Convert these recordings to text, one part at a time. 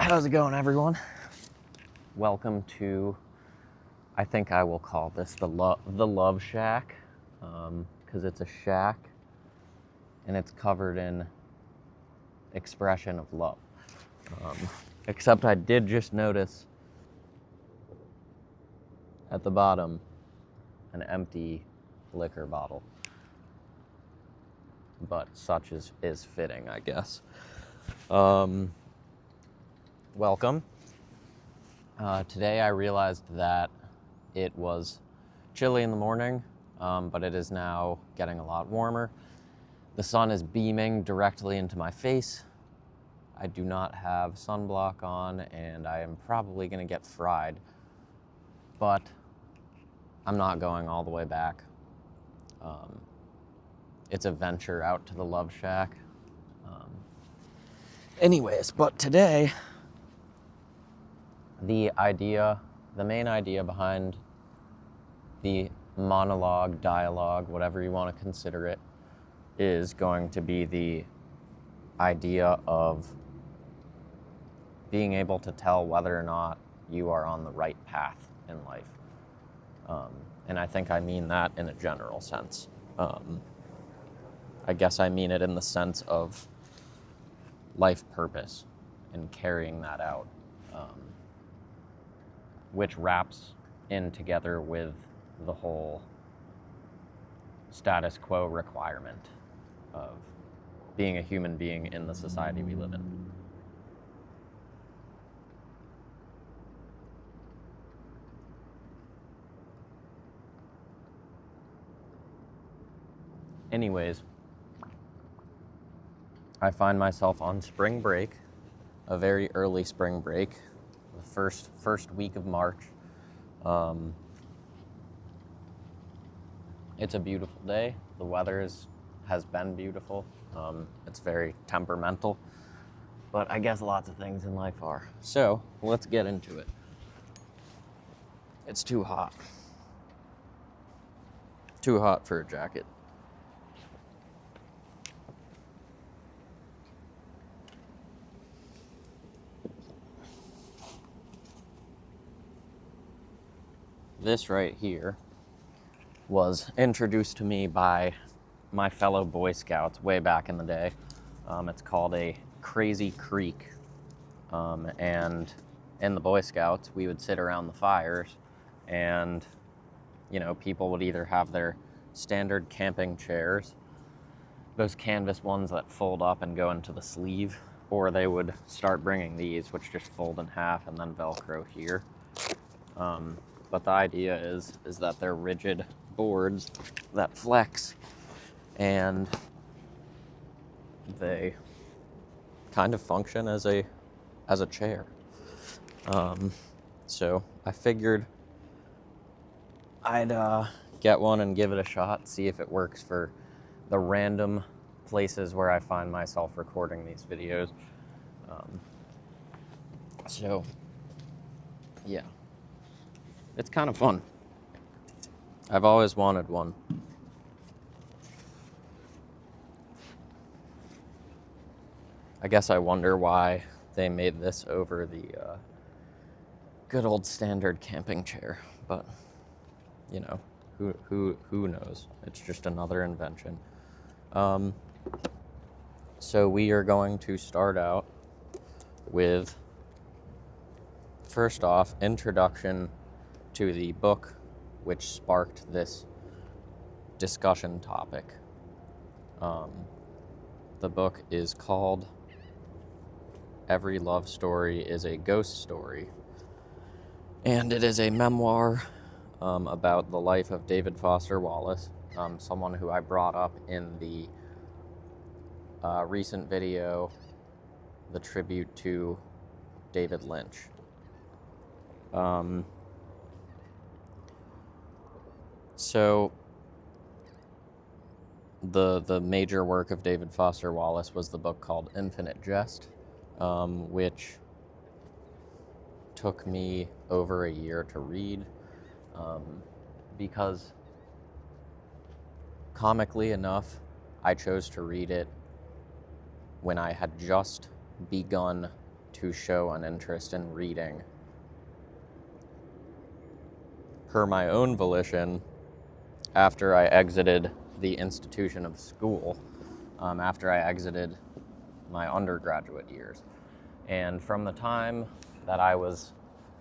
How's it going, everyone? Welcome to, I think I will call this the Love Shack, because it's a shack and it's covered in expression of love. Except I did just notice at the bottom an empty liquor bottle, but such is fitting, I guess. Welcome. Today I realized that it was chilly in the morning, but it is now getting a lot warmer. The sun is beaming directly into my face. I do not have sunblock on, and I am probably going to get fried, but I'm not going all the way back. It's a venture out to the Love Shack. Anyways, but today, the main idea behind the monologue, dialogue, whatever you want to consider it, is going to be the idea of being able to tell whether or not you are on the right path in life. And I think I mean that in a general sense. I guess I mean it in the sense of life purpose and carrying that out, which wraps in together with the whole status quo requirement of being a human being in the society we live in. Anyways, I find myself on spring break, a very early spring break, the first week of March. It's a beautiful day. The weather has been beautiful. It's very temperamental, but I guess lots of things in life are. So let's get into it. It's too hot. Too hot for a jacket. This right here was introduced to me by my fellow Boy Scouts way back in the day. It's called a Crazy Creek. And in the Boy Scouts, we would sit around the fires and, people would either have their standard camping chairs, those canvas ones that fold up and go into the sleeve, or they would start bringing these, which just fold in half and then Velcro here. But the idea is that they're rigid boards that flex, and they kind of function as a chair. So I figured I'd get one and give it a shot, see if it works for the random places where I find myself recording these videos. So yeah. It's kind of fun. I've always wanted one. I guess I wonder why they made this over the good old standard camping chair, but who knows? It's just another invention. So we are going to start out with, first off, introduction to the book which sparked this discussion topic. The book is called Every Love Story is a Ghost Story, and it is a memoir about the life of David Foster Wallace, someone who I brought up in the recent video, the tribute to David Lynch. So the major work of David Foster Wallace was the book called Infinite Jest, which took me over a year to read, because comically enough, I chose to read it when I had just begun to show an interest in reading per my own volition after I exited the institution of school, after I exited my undergraduate years. And from the time that I was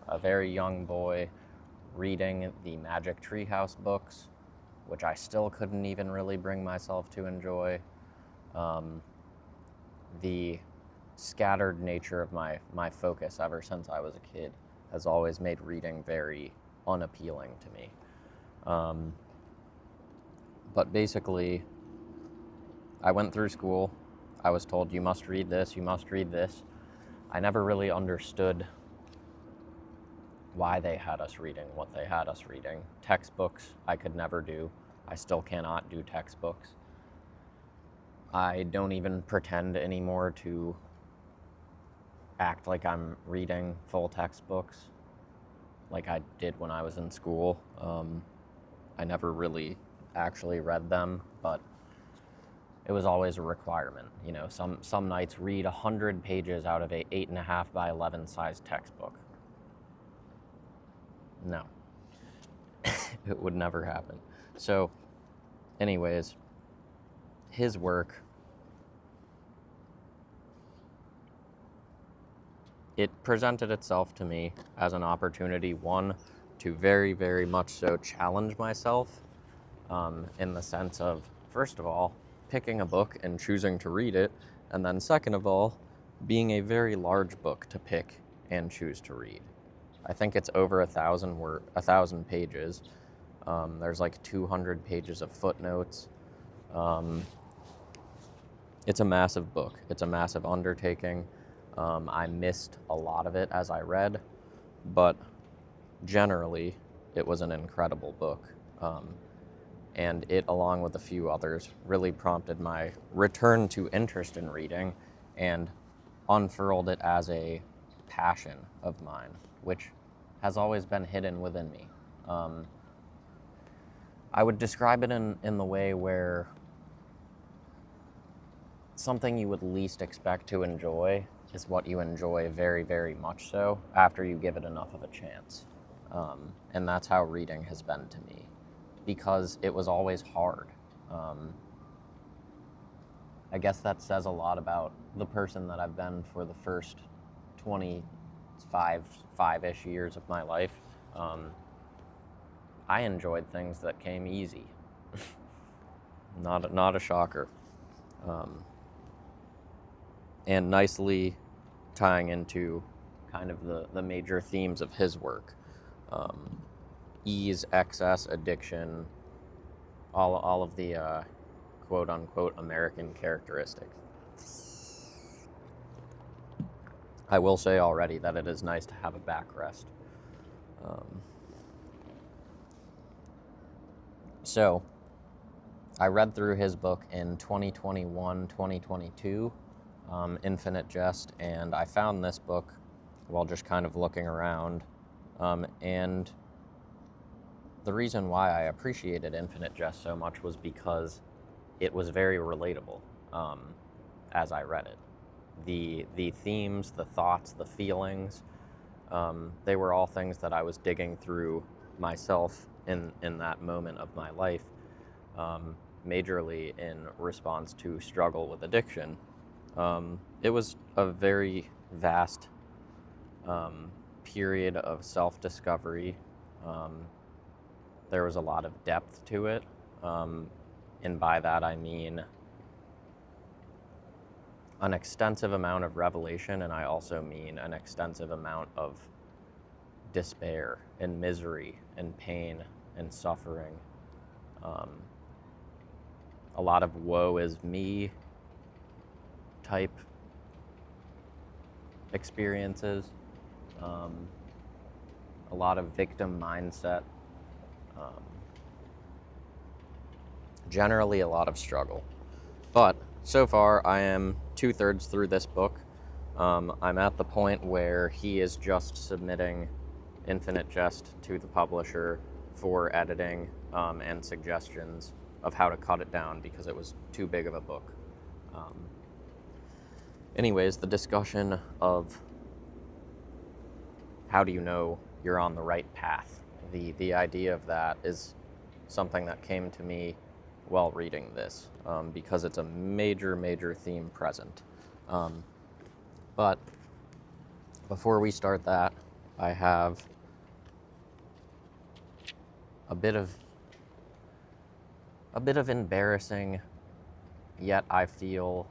a very young boy reading the Magic Treehouse books, which I still couldn't even really bring myself to enjoy, the scattered nature of my focus ever since I was a kid has always made reading very unappealing to me. But basically, I went through school. I was told, you must read this, you must read this. I never really understood why they had us reading what they had us reading. Textbooks, I could never do. I still cannot do textbooks. I don't even pretend anymore to act like I'm reading full textbooks like I did when I was in school. I never really actually read them, but it was always a requirement. You know, some nights read 100 pages out of a 8.5 by 11 size textbook. No, it would never happen. So anyways, his work, it presented itself to me as an opportunity, one, to very, very much so challenge myself, in the sense of, first of all, picking a book and choosing to read it, and then second of all, being a very large book to pick and choose to read. I think it's over 1,000 pages. There's like 200 pages of footnotes. It's a massive book. It's a massive undertaking. I missed a lot of it as I read, but generally it was an incredible book. And it, along with a few others, really prompted my return to interest in reading and unfurled it as a passion of mine, which has always been hidden within me. I would describe it in the way where something you would least expect to enjoy is what you enjoy very, very much so after you give it enough of a chance. And that's how reading has been to me, because it was always hard. I guess that says a lot about the person that I've been for the first 25-ish years of my life. I enjoyed things that came easy. Not a shocker. And nicely tying into kind of the major themes of his work. Ease, excess, addiction, all of the quote-unquote American characteristics. I will say already that it is nice to have a backrest. So, I read through his book in 2021, 2022, Infinite Jest, and I found this book while just kind of looking around, and the reason why I appreciated Infinite Jest so much was because it was very relatable as I read it. The themes, the thoughts, the feelings, they were all things that I was digging through myself in that moment of my life, majorly in response to struggle with addiction. It was a very vast period of self-discovery. There was a lot of depth to it, and by that I mean an extensive amount of revelation, and I also mean an extensive amount of despair and misery and pain and suffering. A lot of woe is me type experiences, a lot of victim mindset, generally a lot of struggle. But so far I am 2/3 through this book. I'm at the point where he is just submitting Infinite Jest to the publisher for editing and suggestions of how to cut it down because it was too big of a book. Anyways, the discussion of how do you know you're on the right path? The idea of that is something that came to me while reading this, because it's a major theme present. But before we start that, I have a bit of embarrassing, yet I feel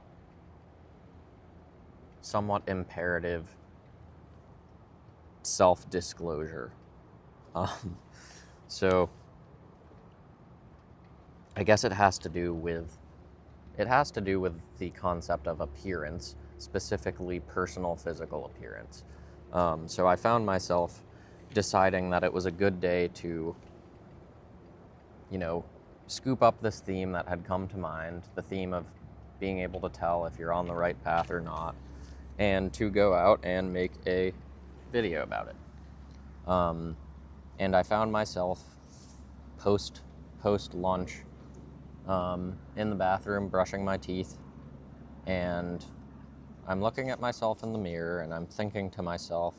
somewhat imperative self-disclosure. So I guess it has to do with the concept of appearance, specifically personal physical appearance. So I found myself deciding that it was a good day to, scoop up this theme that had come to mind, the theme of being able to tell if you're on the right path or not, and to go out and make a video about it. And I found myself post lunch in the bathroom brushing my teeth, and I'm looking at myself in the mirror and I'm thinking to myself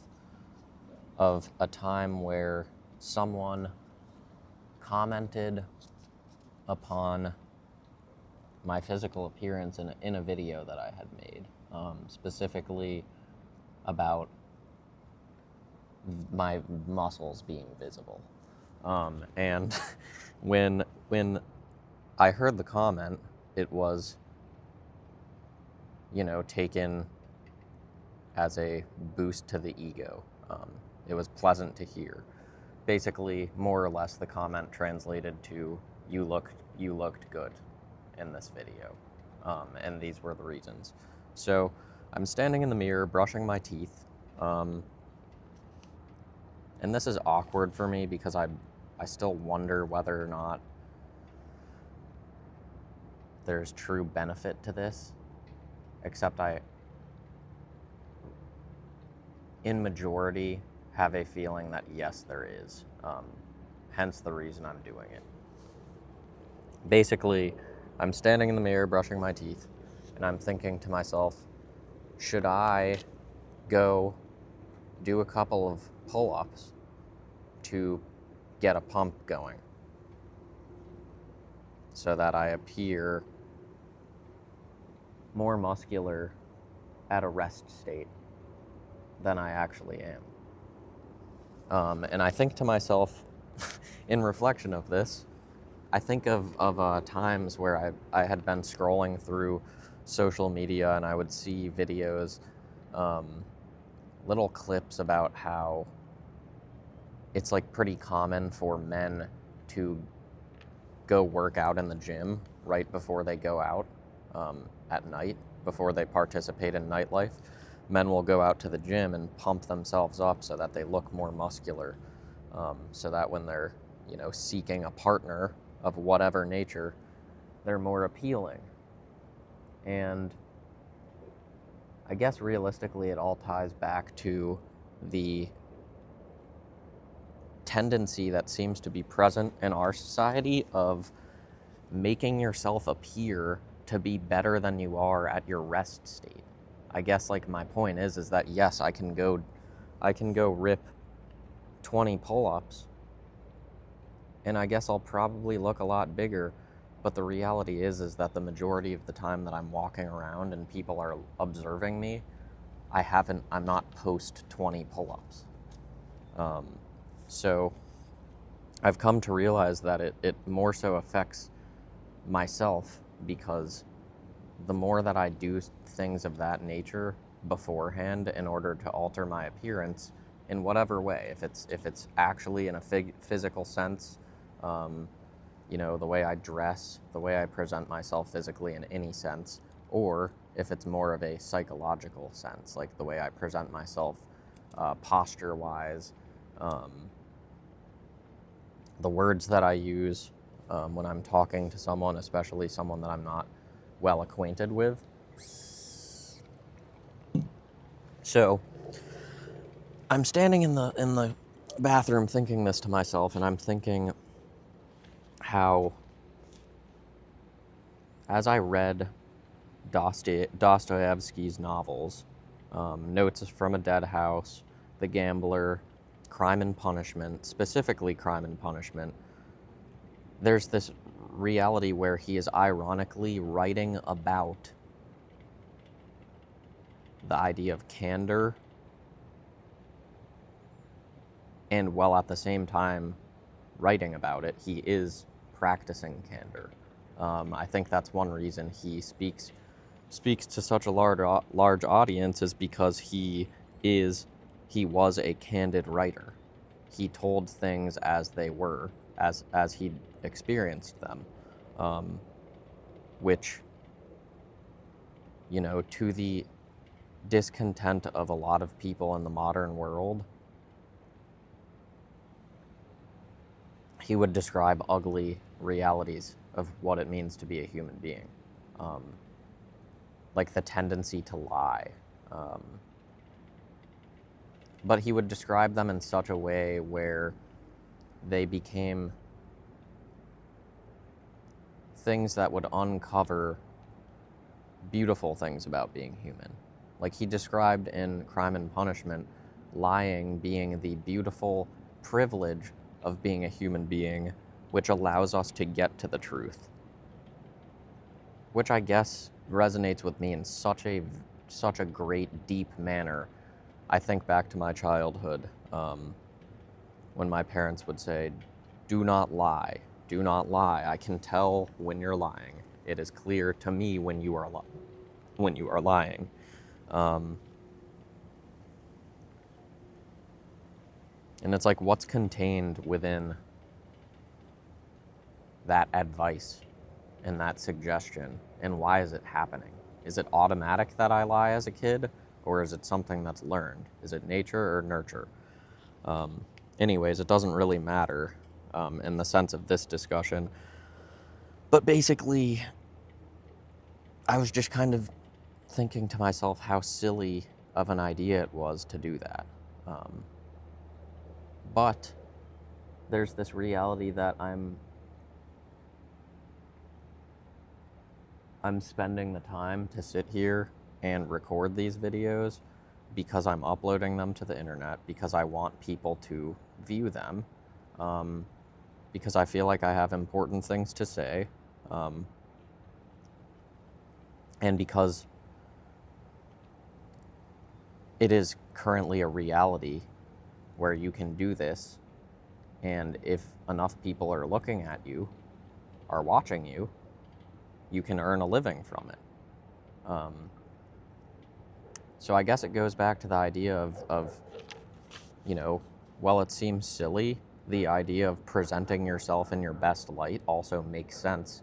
of a time where someone commented upon my physical appearance in a video that I had made, specifically about my muscles being visible. And when I heard the comment, it was, taken as a boost to the ego. It was pleasant to hear. Basically, more or less, the comment translated to, you looked good in this video. And these were the reasons. So I'm standing in the mirror, brushing my teeth. And this is awkward for me because I still wonder whether or not there's true benefit to this, except I, in majority, have a feeling that yes, there is. Hence the reason I'm doing it. Basically, I'm standing in the mirror brushing my teeth, and I'm thinking to myself, should I go do a couple of pull-ups to get a pump going so that I appear more muscular at a rest state than I actually am? And I think to myself, in reflection of this, I think of times where I had been scrolling through social media and I would see videos, little clips about how it's like pretty common for men to go work out in the gym right before they go out at night, before they participate in nightlife. Men will go out to the gym and pump themselves up so that they look more muscular, so that when they're, seeking a partner of whatever nature, they're more appealing. And I guess realistically it all ties back to the tendency that seems to be present in our society of making yourself appear to be better than you are at your rest state. I guess like my point is that yes, I can go rip 20 pull-ups and I guess I'll probably look a lot bigger, but the reality is that the majority of the time that I'm walking around and people are observing me, I'm not post 20 pull-ups. So I've come to realize that it more so affects myself, because the more that I do things of that nature beforehand in order to alter my appearance in whatever way, if it's actually in a physical sense, the way I dress, the way I present myself physically in any sense, or if it's more of a psychological sense, like the way I present myself posture-wise, the words that I use when I'm talking to someone, especially someone that I'm not well acquainted with. So I'm standing in the bathroom thinking this to myself, and I'm thinking how, as I read Dostoevsky's novels, Notes from a Dead House, the gambler, Crime and Punishment, specifically Crime and Punishment, there's this reality where he is ironically writing about the idea of candor, and while at the same time writing about it, he is practicing candor. I think that's one reason he speaks to such a large audience, is because he was a candid writer. He told things as they were, as he experienced them, which, to the discontent of a lot of people in the modern world, he would describe ugly realities of what it means to be a human being, like the tendency to lie. But he would describe them in such a way where they became things that would uncover beautiful things about being human. Like he described in Crime and Punishment, lying being the beautiful privilege of being a human being, which allows us to get to the truth. Which I guess resonates with me in such a great, deep manner. I think back to my childhood, when my parents would say, "Do not lie. Do not lie. I can tell when you're lying. It is clear to me when you are lying." And it's like, what's contained within that advice and that suggestion, and why is it happening? Is it automatic that I lie as a kid, or is it something that's learned? Is it nature or nurture? Anyways, it doesn't really matter in the sense of this discussion. But basically, I was just kind of thinking to myself how silly of an idea it was to do that. But there's this reality that I'm spending the time to sit here and record these videos because I'm uploading them to the internet, because I want people to view them, because I feel like I have important things to say, and because it is currently a reality where you can do this, and if enough people are looking at you, are watching you, you can earn a living from it. So I guess it goes back to the idea of while it seems silly, the idea of presenting yourself in your best light also makes sense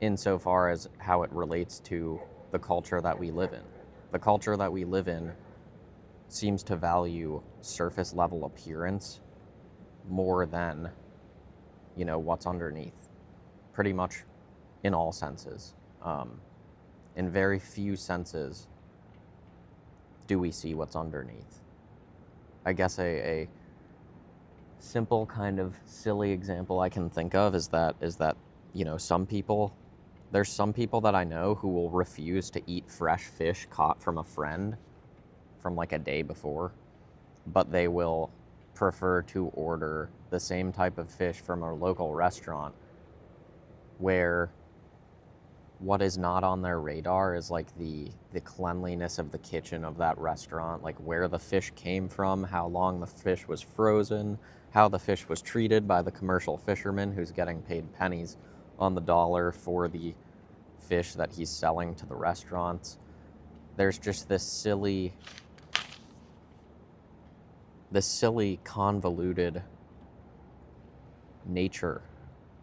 insofar as how it relates to the culture that we live in. The culture that we live in seems to value surface level appearance more than, what's underneath, pretty much in all senses. In very few senses do we see what's underneath. I guess a simple kind of silly example I can think of is that there's some people that I know who will refuse to eat fresh fish caught from a friend from like a day before, but they will prefer to order the same type of fish from a local restaurant where what is not on their radar is like the cleanliness of the kitchen of that restaurant, like where the fish came from, how long the fish was frozen, how the fish was treated by the commercial fisherman who's getting paid pennies on the dollar for the fish that he's selling to the restaurants. There's just this silly convoluted nature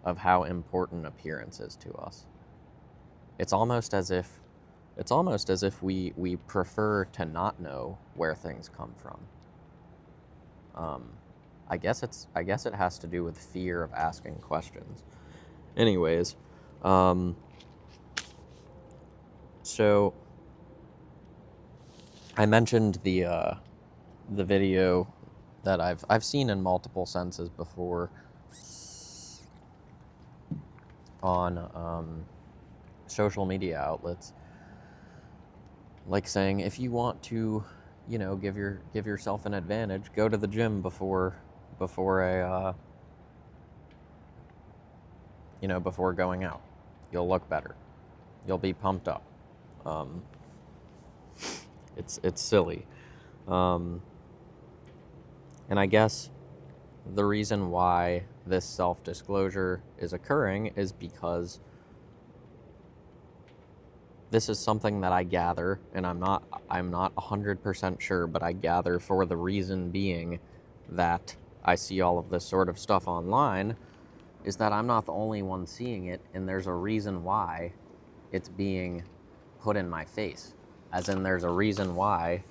of how important appearance is to us. It's almost as if we prefer to not know where things come from. I guess it has to do with fear of asking questions. Anyways, so I mentioned the video that I've seen in multiple senses before on social media outlets, like saying, if you want to give yourself an advantage. Go to the gym before before going out. You'll look better. You'll be pumped up. It's silly. And I guess the reason why this self-disclosure is occurring is because this is something that I gather, and I'm not 100% sure, but I gather for the reason being that I see all of this sort of stuff online, is that I'm not the only one seeing it, and there's a reason why it's being put in my face. As in, there's a reason why,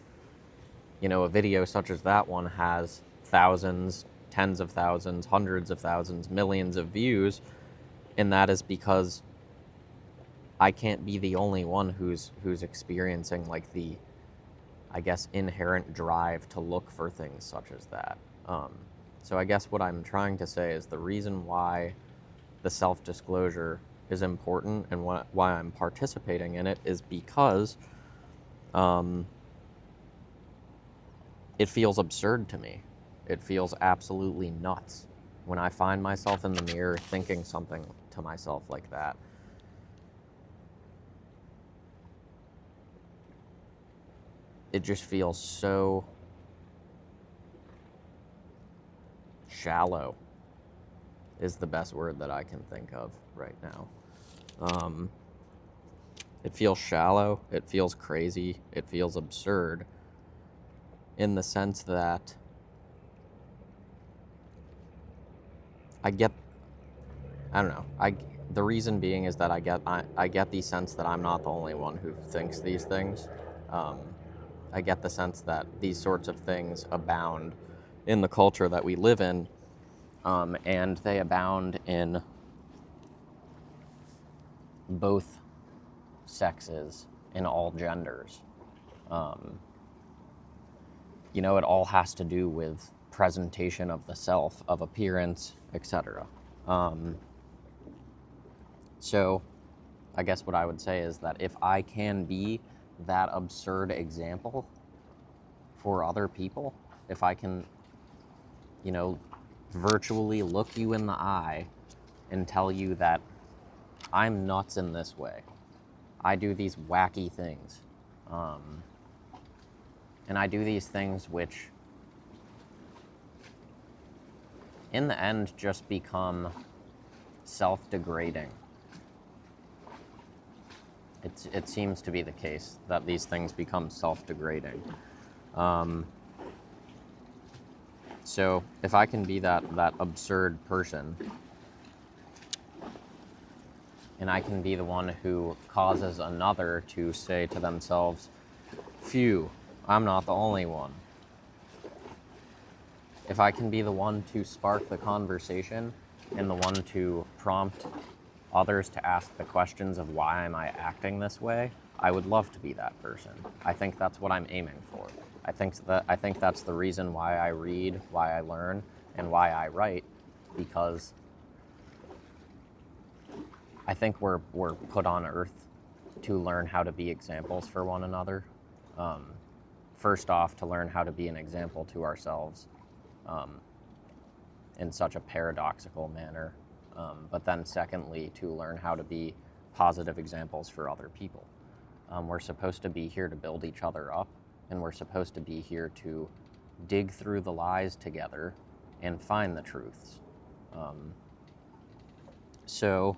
a video such as that one has thousands, tens of thousands, hundreds of thousands, millions of views, and that is because I can't be the only one who's experiencing like the, I guess, inherent drive to look for things such as that. So I guess what I'm trying to say is the reason why the self-disclosure is important and why I'm participating in it is because it feels absurd to me. It feels absolutely nuts when I find myself in the mirror thinking something to myself like that. It just feels so shallow is the best word that I can think of right now. It feels shallow, it feels crazy, it feels absurd in the sense that the reason being is that I get the sense that I'm not the only one who thinks these things. I get the sense that these sorts of things abound in the culture that we live in, and they abound in both sexes, in all genders. It all has to do with presentation of the self, of appearance, etc. So I guess what I would say is that if I can be that absurd example for other people, if I can, virtually look you in the eye and tell you that I'm nuts in this way, I do these wacky things, and I do these things which in the end just become self-degrading. It seems to be the case that these things become self-degrading. So if I can be that absurd person, and I can be the one who causes another to say to themselves, phew, I'm not the only one. If I can be the one to spark the conversation and the one to prompt others to ask the questions of why am I acting this way, I would love to be that person. I think that's what I'm aiming for. I think that's the reason why I read, why I learn, and why I write, because I think we're put on earth to learn how to be examples for one another. First off, to learn how to be an example to ourselves in such a paradoxical manner. But then secondly, to learn how to be positive examples for other people. We're supposed to be here to build each other up, and we're supposed to be here to dig through the lies together and find the truths. So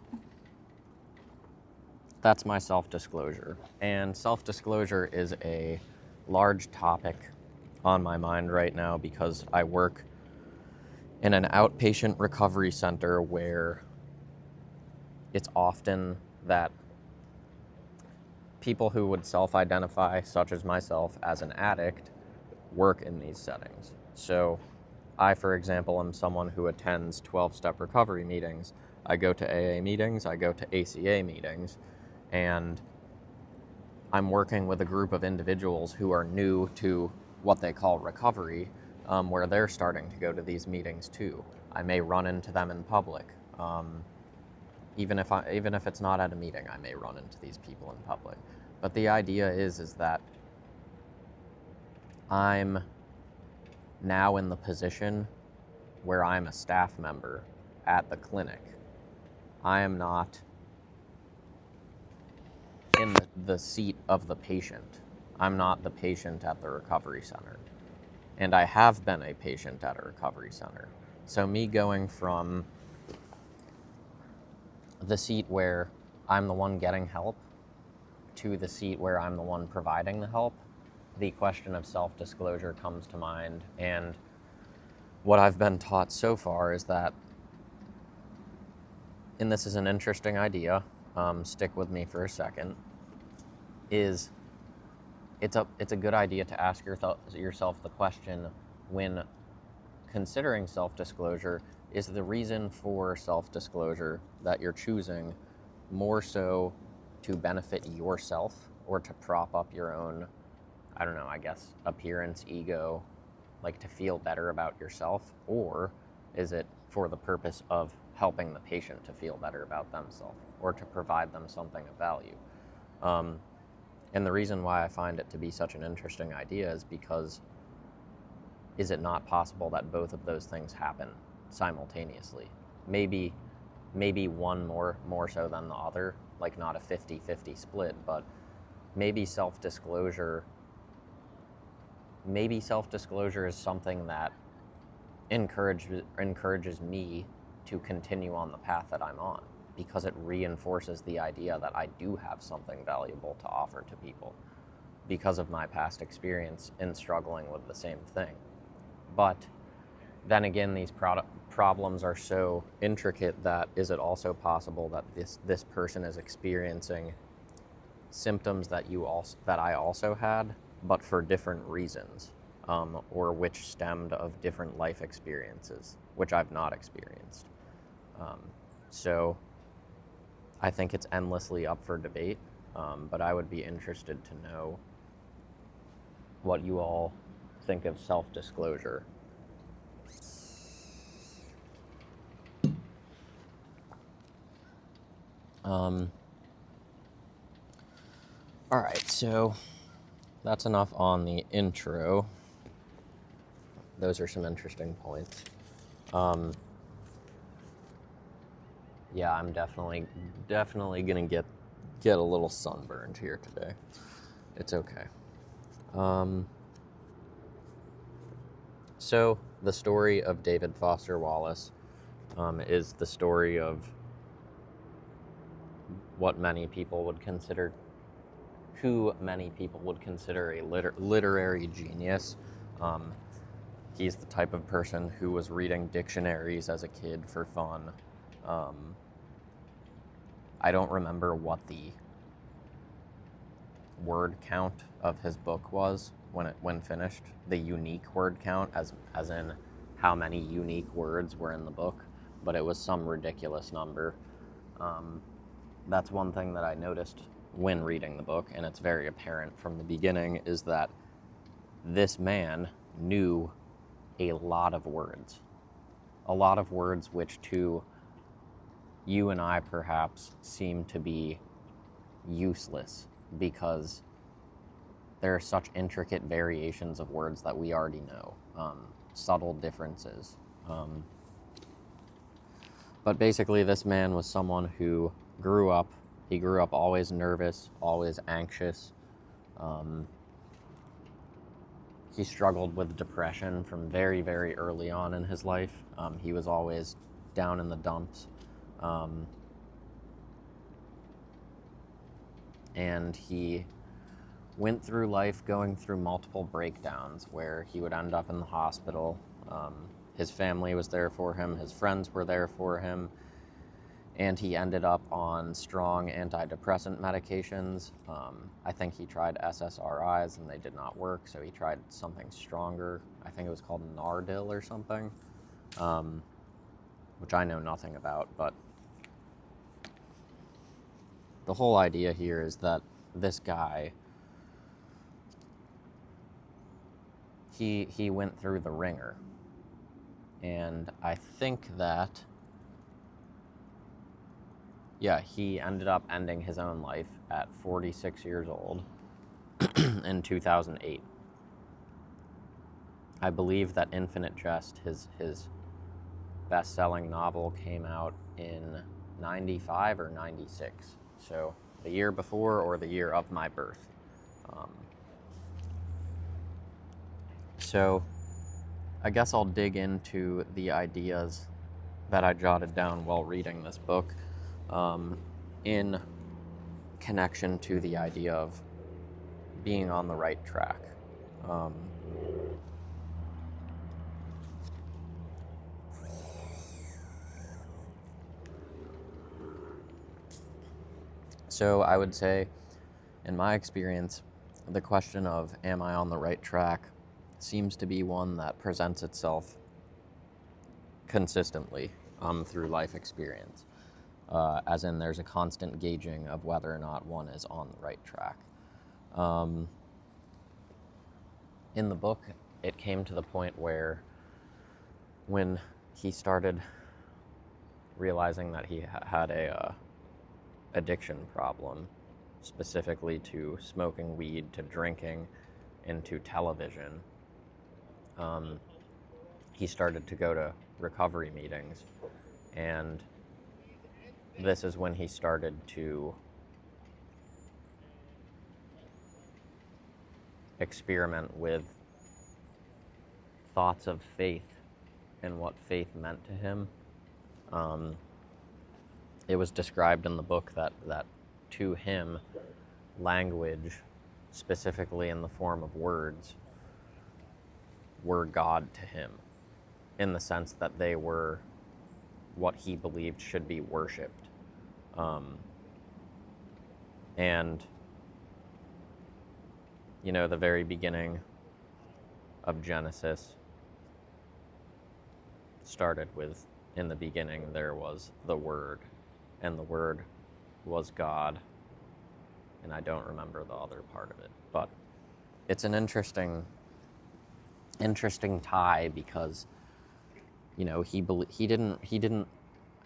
that's my self-disclosure. And self-disclosure is a large topic on my mind right now because I work in an outpatient recovery center where it's often that people who would self-identify, such as myself, as an addict, work in these settings. So I, for example, am someone who attends 12-step recovery meetings. I go to AA meetings, I go to ACA meetings, and I'm working with a group of individuals who are new to what they call recovery, where they're starting to go to these meetings too. I may run into them in public. Even if it's not at a meeting, I may run into these people in public. But the idea is that I'm now in the position where I'm a staff member at the clinic. I am not in the seat of the patient. I'm not the patient at the recovery center. And I have been a patient at a recovery center. So me going from the seat where I'm the one getting help to the seat where I'm the one providing the help, the question of self-disclosure comes to mind. And what I've been taught so far is that, and this is an interesting idea, stick with me for a second, is it's a good idea to ask yourself the question when considering self-disclosure, is the reason for self-disclosure that you're choosing more so to benefit yourself or to prop up your own, I don't know, I guess, appearance, ego, like to feel better about yourself? Or is it for the purpose of helping the patient to feel better about themselves or to provide them something of value? And the reason why I find it to be such an interesting idea is because is it not possible that both of those things happen simultaneously? Maybe one more so than the other, like not a 50-50 split, but maybe self-disclosure is something that encourages me to continue on the path that I'm on, because it reinforces the idea that I do have something valuable to offer to people because of my past experience in struggling with the same thing. But then again, these problems are so intricate that is it also possible that this person is experiencing symptoms that I also had, but for different reasons, or which stemmed of different life experiences, which I've not experienced. So I think it's endlessly up for debate, but I would be interested to know what you all think of self-disclosure. All right, so that's enough on the intro. Those are some interesting points. Yeah, I'm definitely gonna get a little sunburned here today. It's okay. So the story of David Foster Wallace is the story of who many people would consider a literary genius. He's the type of person who was reading dictionaries as a kid for fun. I don't remember what the word count of his book was when finished, the unique word count, as in how many unique words were in the book, but it was some ridiculous number. That's one thing that I noticed when reading the book, and it's very apparent from the beginning, is that this man knew a lot of words which to you and I perhaps seem to be useless because there are such intricate variations of words that we already know, subtle differences. But basically, this man was someone who grew up always nervous, always anxious. He struggled with depression from very, very early on in his life. He was always down in the dumps. And he went through life going through multiple breakdowns where he would end up in the hospital. His family was there for him, his friends were there for him, and he ended up on strong antidepressant medications. I think he tried SSRIs and they did not work, so he tried something stronger. I think it was called Nardil or something, which I know nothing about, but the whole idea here is that this guy, he went through the ringer. And I think that, he ended up ending his own life at 46 years old in 2008. I believe that Infinite Jest, his best-selling novel, came out in 95 or 96. So the year before or the year of my birth. So I guess I'll dig into the ideas that I jotted down while reading this book in connection to the idea of being on the right track. So I would say, in my experience, the question of am I on the right track seems to be one that presents itself consistently through life experience. As in, there's a constant gauging of whether or not one is on the right track. In the book, it came to the point where when he started realizing that he had a addiction problem, specifically to smoking weed, to drinking, and to television, he started to go to recovery meetings, and this is when he started to experiment with thoughts of faith and what faith meant to him. It was described in the book that to him, language, specifically in the form of words, were God to him, in the sense that they were what he believed should be worshipped. And, you know, the very beginning of Genesis started with, in the beginning there was the Word, and the Word was God, and I don't remember the other part of it, but it's an interesting tie, because, you know, he didn't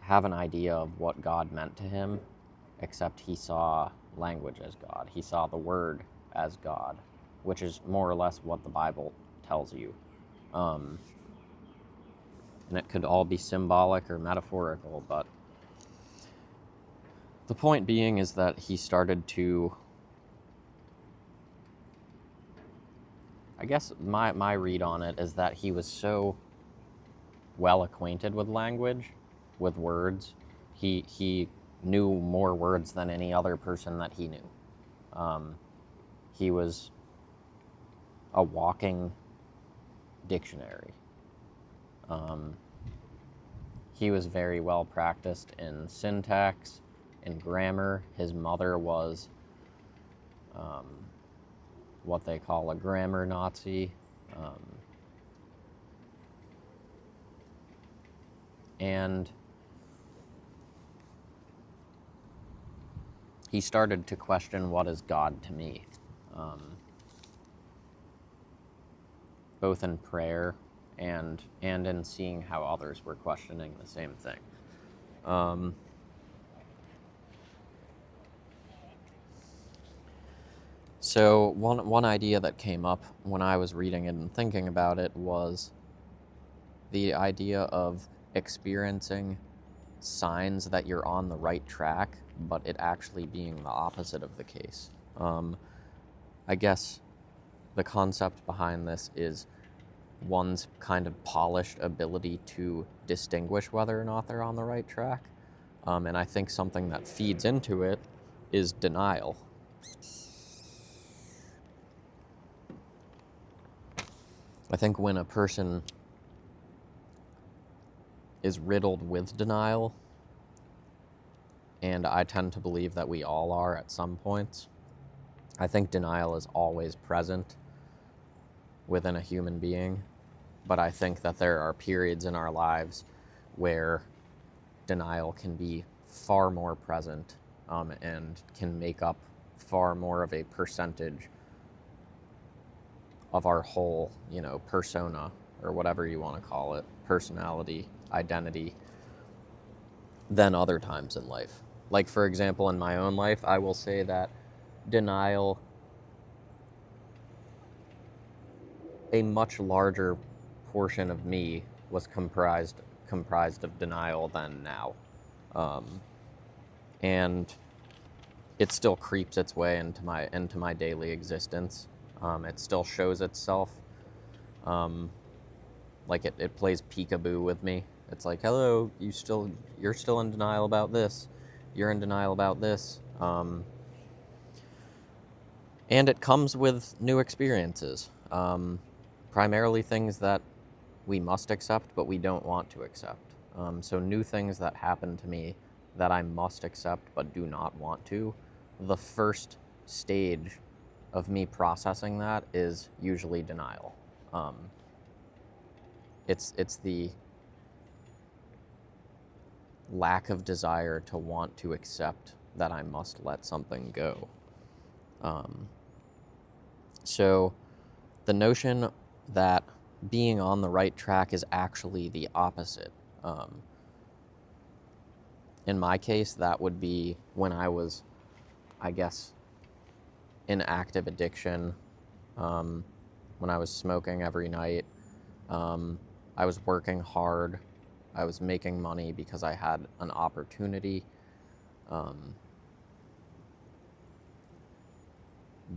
have an idea of what God meant to him, except he saw language as God. He saw the Word as God, which is more or less what the Bible tells you. And it could all be symbolic or metaphorical, but the point being is that he started to, I guess my read on it is that he was so well acquainted with language, with words. He knew more words than any other person that he knew. He was a walking dictionary. He was very well practiced in syntax, in grammar. His mother was what they call a grammar Nazi. And he started to question, what is God to me? Both in prayer and in seeing how others were questioning the same thing. So one idea that came up when I was reading it and thinking about it was the idea of experiencing signs that you're on the right track, but it actually being the opposite of the case. I guess the concept behind this is one's kind of polished ability to distinguish whether or not they're on the right track. And I think something that feeds into it is denial. I think when a person is riddled with denial, and I tend to believe that we all are at some points, I think denial is always present within a human being, but I think that there are periods in our lives where denial can be far more present and can make up far more of a percentage of our whole, persona, or whatever you want to call it, personality, identity, than other times in life. Like, for example, in my own life, I will say that denial, a much larger portion of me was comprised of denial then now. And it still creeps its way into my daily existence. It still shows itself. Like it plays peekaboo with me. It's like, hello, you're still in denial about this. You're in denial about this. And it comes with new experiences. Primarily things that we must accept, but we don't want to accept. So new things that happen to me that I must accept, but do not want to. The first stage of me processing that is usually denial. It's the lack of desire to want to accept that I must let something go. So the notion that being on the right track is actually the opposite. In my case, that would be when I was, I guess, in active addiction, when I was smoking every night. I was working hard. I was making money because I had an opportunity.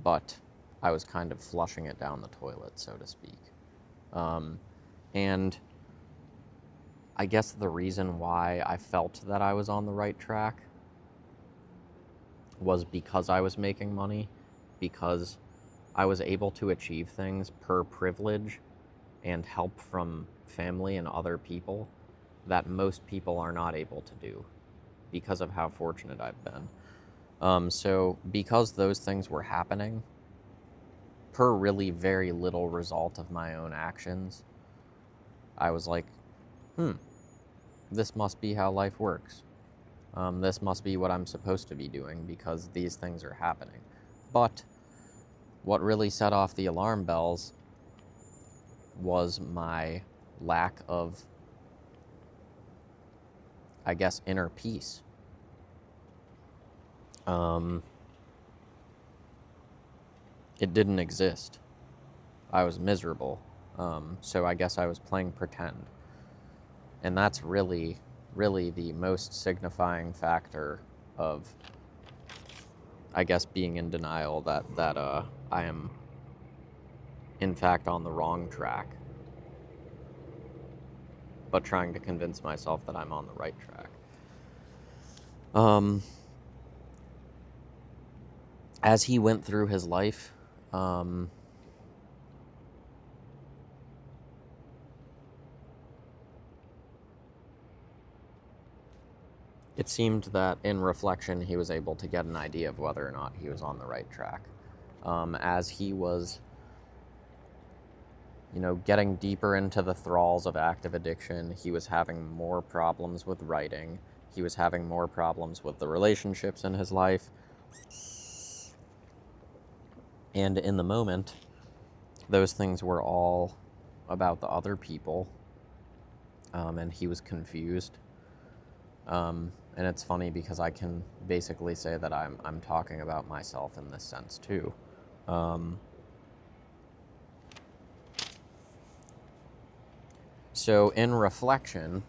But I was kind of flushing it down the toilet, so to speak. And I guess the reason why I felt that I was on the right track was because I was making money, because I was able to achieve things per privilege and help from family and other people that most people are not able to do because of how fortunate I've been. So because those things were happening per really very little result of my own actions, I was like, this must be how life works. This must be what I'm supposed to be doing because these things are happening. But what really set off the alarm bells was my lack of, I guess, inner peace. It didn't exist. I was miserable. So I guess I was playing pretend. And that's really, really the most signifying factor of, I guess, being in denial that I am, in fact, on the wrong track, but trying to convince myself that I'm on the right track. As he went through his life, it seemed that in reflection he was able to get an idea of whether or not he was on the right track. As he was, getting deeper into the thralls of active addiction, he was having more problems with writing. He was having more problems with the relationships in his life. And in the moment, those things were all about the other people, and he was confused. And it's funny because I can basically say that I'm talking about myself in this sense too. So in reflection,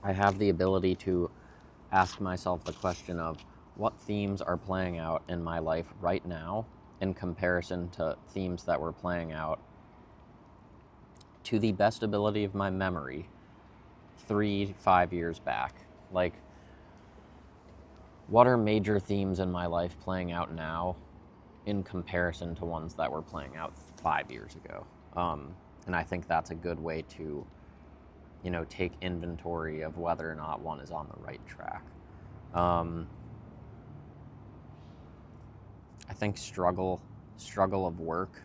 I have the ability to ask myself the question of what themes are playing out in my life right now in comparison to themes that were playing out to the best ability of my memory 3-5 years back. Like, what are major themes in my life playing out now in comparison to ones that were playing out 5 years ago? And I think that's a good way to, take inventory of whether or not one is on the right track. I think struggle of work.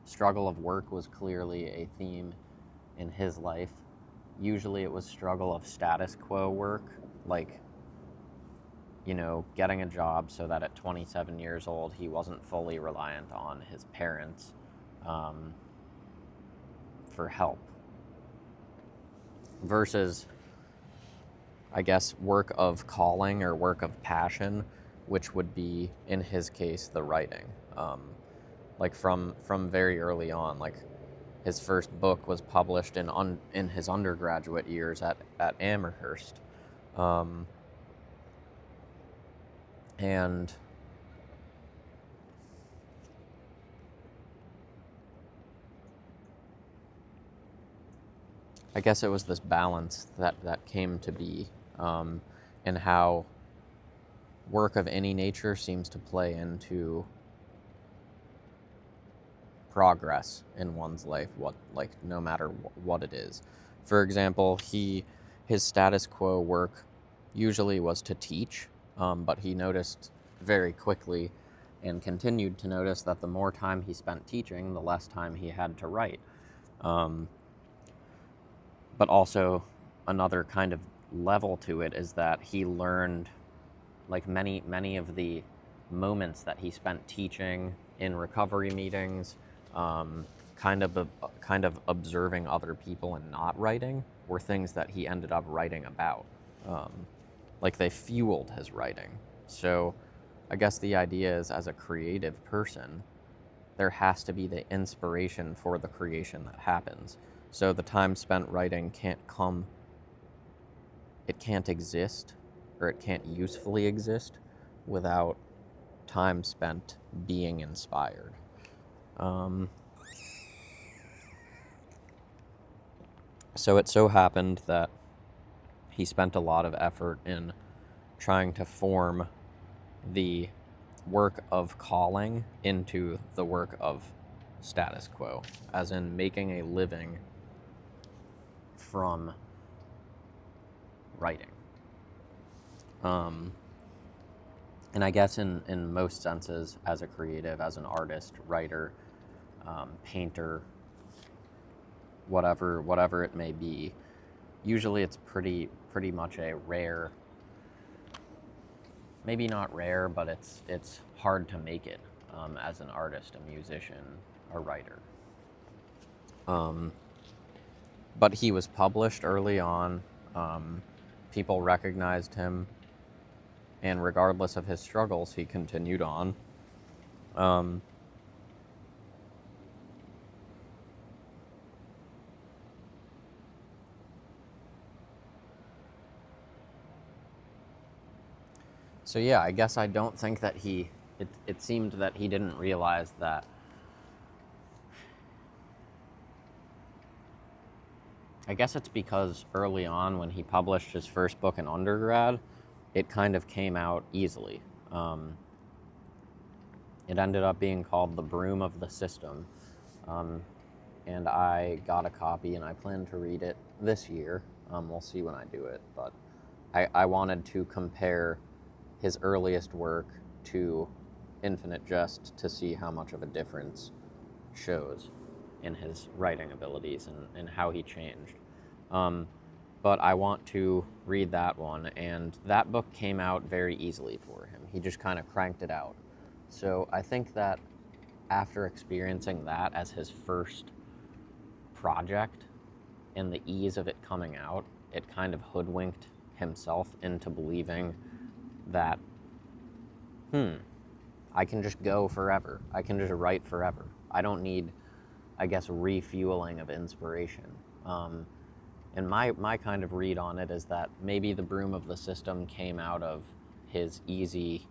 Struggle of work was clearly a theme in his life. Usually it was struggle of status quo work, like, getting a job so that at 27 years old he wasn't fully reliant on his parents for help. Versus, I guess, work of calling or work of passion, which would be, in his case, the writing. like from very early on. Like his first book was published in his undergraduate years at Amherst, and I guess it was this balance that came to be, and how work of any nature seems to play into progress in one's life, no matter what it is. For example, his status quo work usually was to teach, but he noticed very quickly and continued to notice that the more time he spent teaching, the less time he had to write. But also another kind of level to it is that he learned, like many of the moments that he spent teaching in recovery meetings, kind of observing other people and not writing, were things that he ended up writing about. Like they fueled his writing. So I guess the idea is, as a creative person, there has to be the inspiration for the creation that happens. So the time spent writing can't exist, or it can't usefully exist without time spent being inspired. So it so happened that he spent a lot of effort in trying to form the work of calling into the work of status quo, as in making a living from writing. And I guess in most senses, as a creative, as an artist, writer, painter, whatever it may be, usually it's pretty much a rare, maybe not rare, but it's hard to make it as an artist, a musician, a writer. But he was published early on. People recognized him, and regardless of his struggles, he continued on. So yeah, I guess I don't think that it seemed that he didn't realize that I guess it's because early on, when he published his first book in undergrad, it kind of came out easily. It ended up being called The Broom of the System, and I got a copy, and I plan to read it this year. We'll see when I do it, but I wanted to compare his earliest work to Infinite Jest to see how much of a difference shows in his writing abilities and how he changed. But I want to read that one, and that book came out very easily for him. He just kind of cranked it out. So I think that after experiencing that as his first project and the ease of it coming out, it kind of hoodwinked himself into believing that, I can just go forever. I can just write forever. I don't need, I guess, refueling of inspiration. And my kind of read on it is that maybe The Broom of the System came out of his easy,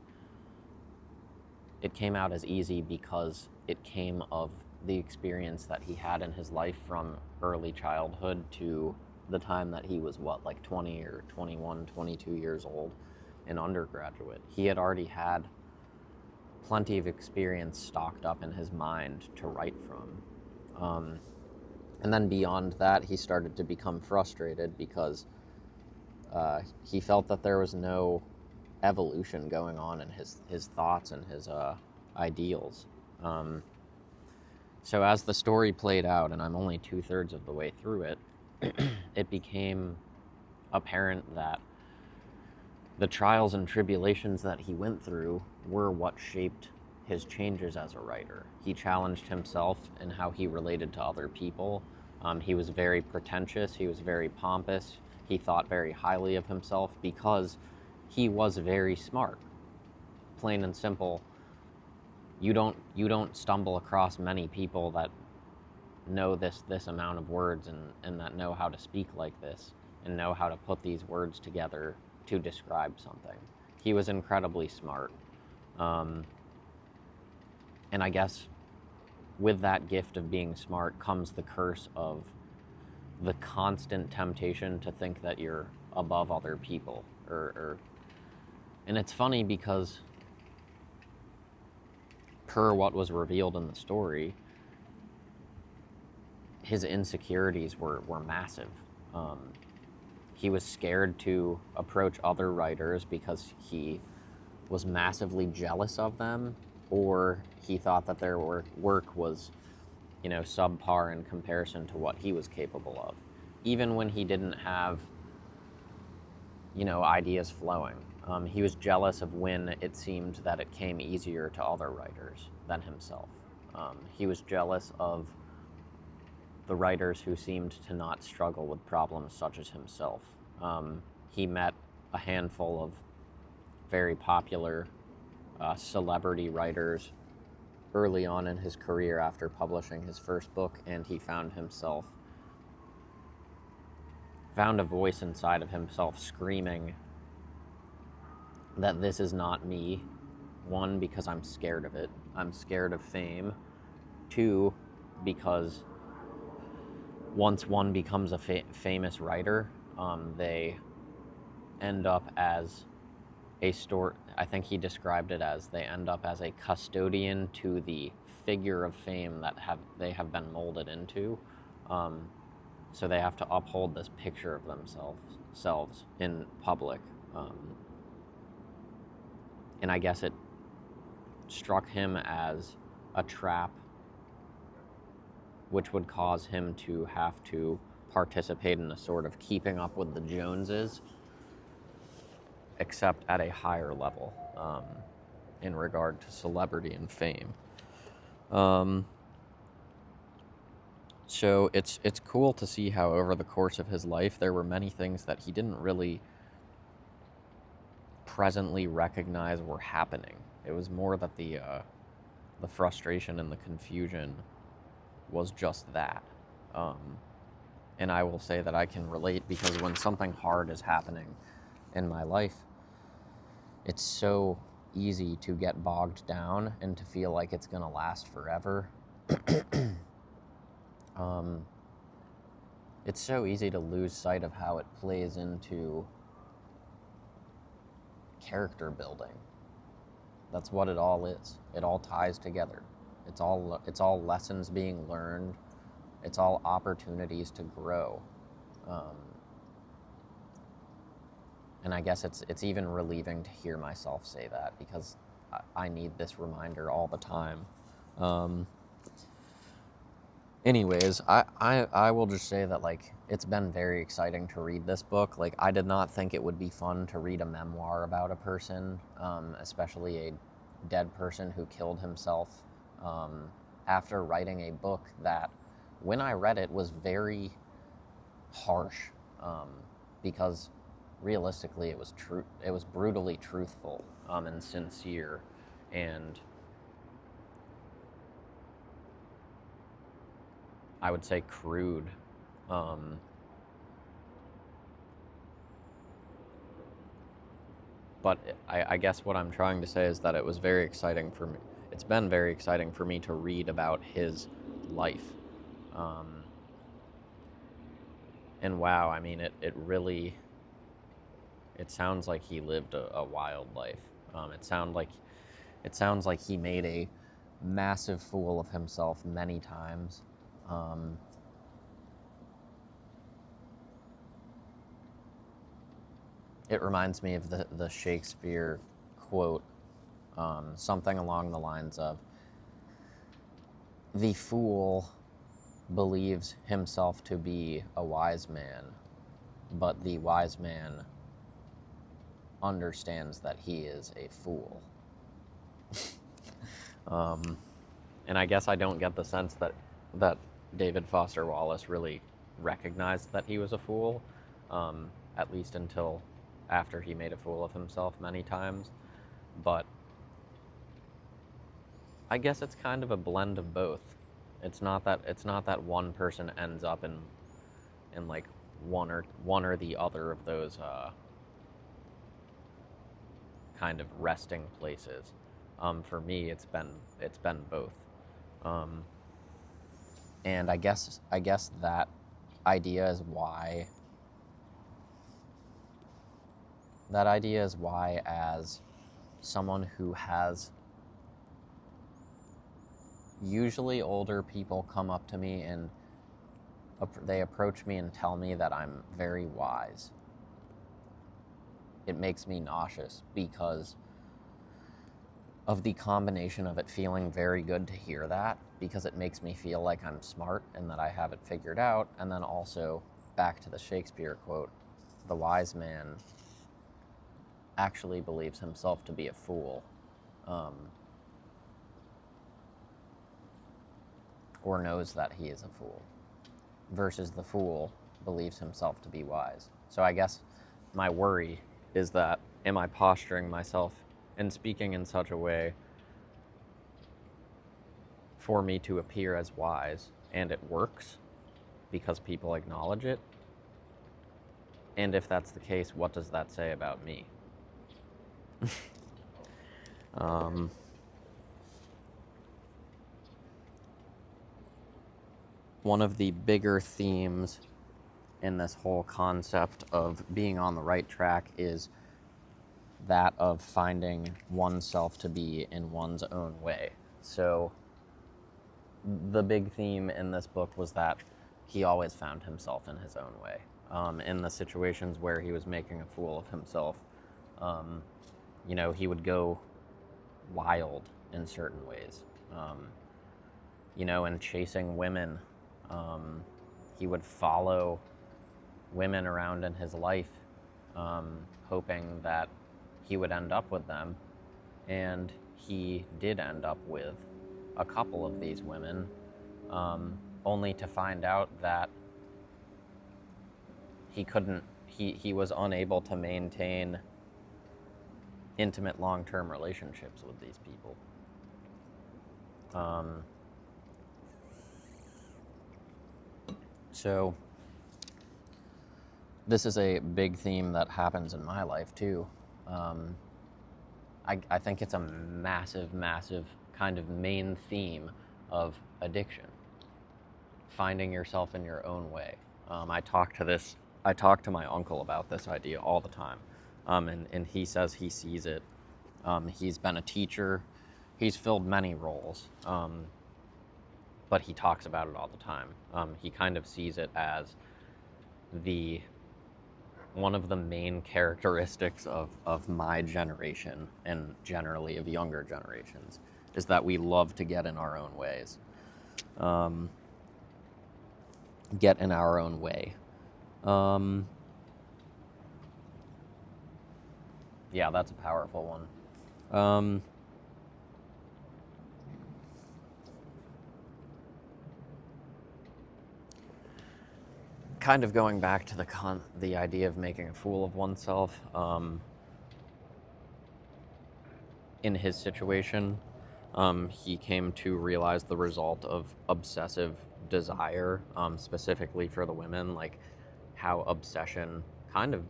it came out as easy because it came of the experience that he had in his life from early childhood to the time that he was, like 20 or 21, 22 years old, an undergraduate. He had already had plenty of experience stocked up in his mind to write from. And then beyond that, he started to become frustrated because he felt that there was no evolution going on in his thoughts and his ideals. So as the story played out, and I'm only 2/3 of the way through it, it became apparent that the trials and tribulations that he went through were what shaped his changes as a writer. He challenged himself in how he related to other people. He was very pretentious. He was very pompous. He thought very highly of himself because he was very smart. Plain and simple, you don't stumble across many people that know this amount of words and that know how to speak like this and know how to put these words together to describe something. He was incredibly smart. And I guess with that gift of being smart comes the curse of the constant temptation to think that you're above other people. And it's funny because per what was revealed in the story, his insecurities were massive. He was scared to approach other writers because he was massively jealous of them, or he thought that their work was, subpar in comparison to what he was capable of, even when he didn't have, ideas flowing. He was jealous of when it seemed that it came easier to other writers than himself. He was jealous of the writers who seemed to not struggle with problems such as himself. He met a handful of very popular celebrity writers early on in his career after publishing his first book, and he found a voice inside of himself screaming that this is not me. One, because I'm scared of it. I'm scared of fame. Two, because once one becomes a famous writer, they end up as I think he described it as they end up as a custodian to the figure of fame that they have been molded into. So they have to uphold this picture of themselves in public. And I guess it struck him as a trap, which would cause him to have to participate in a sort of keeping up with the Joneses, except at a higher level, in regard to celebrity and fame. So it's cool to see how over the course of his life there were many things that he didn't really presently recognize were happening. It was more that the frustration and the confusion was just that. And I will say that I can relate, because when something hard is happening in my life, it's so easy to get bogged down and to feel like it's going to last forever. It's so easy to lose sight of how it plays into character building. That's what it all is. It all ties together. It's all lessons being learned. It's all opportunities to grow. And I guess it's even relieving to hear myself say that, because I need this reminder all the time. Anyways, I will just say that, like, it's been very exciting to read this book. Like, I did not think it would be fun to read a memoir about a person, especially a dead person who killed himself, after writing a book that, when I read it, was very harsh, because realistically it was brutally truthful, and sincere, and I would say crude. But I guess what I'm trying to say is that it was very exciting for me. It's been very exciting for me to read about his life. And wow, I mean, it really, it sounds like he lived a wild life. It sounds like he made a massive fool of himself many times. It reminds me of the Shakespeare quote, something along the lines of, "The fool believes himself to be a wise man, but the wise man understands that he is a fool." And I guess I don't get the sense that David Foster Wallace really recognized that he was a fool, at least until after he made a fool of himself many times. But I guess it's kind of a blend of both. It's not that one person ends up in like one or the other of those kind of resting places. For me, it's been both, um, and I guess that idea is why as someone who has, usually older people come up to me and they approach me and tell me that I'm very wise. It makes me nauseous because of the combination of it feeling very good to hear that, because it makes me feel like I'm smart and that I have it figured out, and then also, back to the Shakespeare quote, the wise man actually believes himself to be a fool, or knows that he is a fool, versus the fool believes himself to be wise. So I guess my worry is that, am I posturing myself and speaking in such a way for me to appear as wise, and it works because people acknowledge it? And if that's the case, what does that say about me? One of the bigger themes in this whole concept of being on the right track is that of finding oneself to be in one's own way. So the big theme in this book was that he always found himself in his own way. In the situations where he was making a fool of himself, he would go wild in certain ways. And chasing women, he would follow women around in his life, hoping that he would end up with them. And he did end up with a couple of these women, only to find out that he was unable to maintain intimate long-term relationships with these people. So this is a big theme that happens in my life too. I think it's a massive, massive kind of main theme of addiction. Finding yourself in your own way. I talk to my uncle about this idea all the time. And he says he sees it. He's been a teacher. He's filled many roles. But he talks about it all the time. He kind of sees it as one of the main characteristics of my generation, and generally of younger generations, is that we love to get in our own ways. Get in our own way. Yeah, that's a powerful one. Kind of going back to the idea of making a fool of oneself. In his situation, he came to realize the result of obsessive desire, specifically for the women, like how obsession, kind of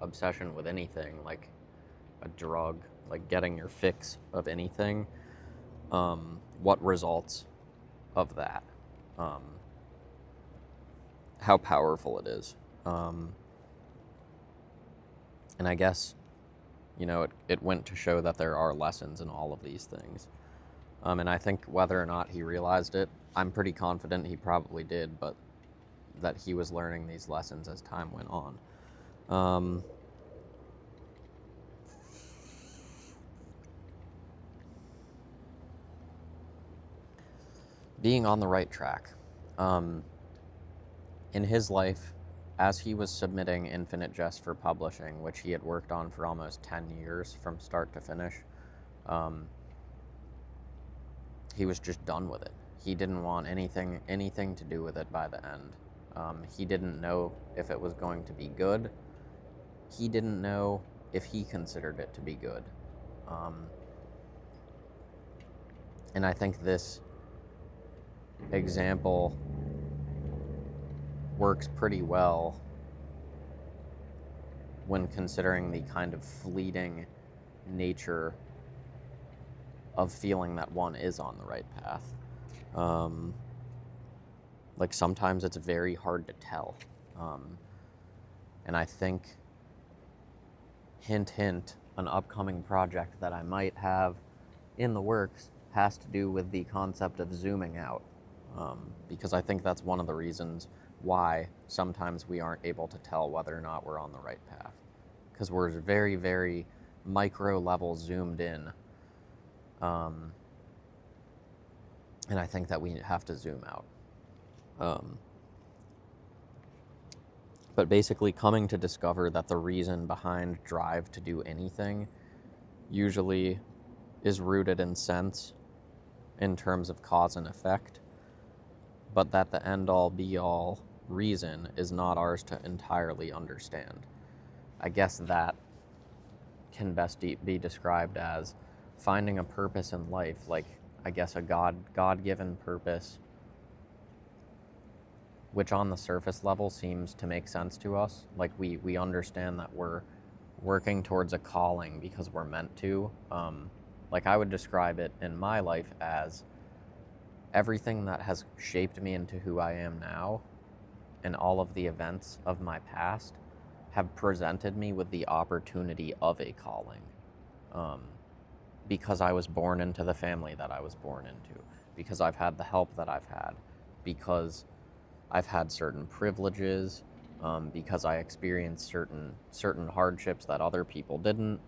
obsession with anything, like a drug, like getting your fix of anything, what results of that, how powerful it is. And I guess, it went to show that there are lessons in all of these things. And I think whether or not he realized it, I'm pretty confident he probably did, but that he was learning these lessons as time went on. Being on the right track. In his life, as he was submitting Infinite Jest for publishing, which he had worked on for almost 10 years from start to finish, he was just done with it. He didn't want anything to do with it by the end. He didn't know if it was going to be good. He didn't know if he considered it to be good. And I think this example works pretty well when considering the kind of fleeting nature of feeling that one is on the right path. Like sometimes it's very hard to tell. And I think, hint, hint, an upcoming project that I might have in the works has to do with the concept of zooming out. Because I think that's one of the reasons why sometimes we aren't able to tell whether or not we're on the right path. Because we're very, very micro level zoomed in. And I think that we have to zoom out. But basically coming to discover that the reason behind drive to do anything usually is rooted in sense in terms of cause and effect, but that the end-all be-all reason is not ours to entirely understand. I guess that can best be described as finding a purpose in life, like I guess a God-given purpose, which on the surface level seems to make sense to us. Like we understand that we're working towards a calling because we're meant to. Like I would describe it in my life as everything that has shaped me into who I am now and all of the events of my past have presented me with the opportunity of a calling. Because I was born into the family that I was born into, because I've had the help that I've had, because I've had certain privileges, because I experienced certain hardships that other people didn't,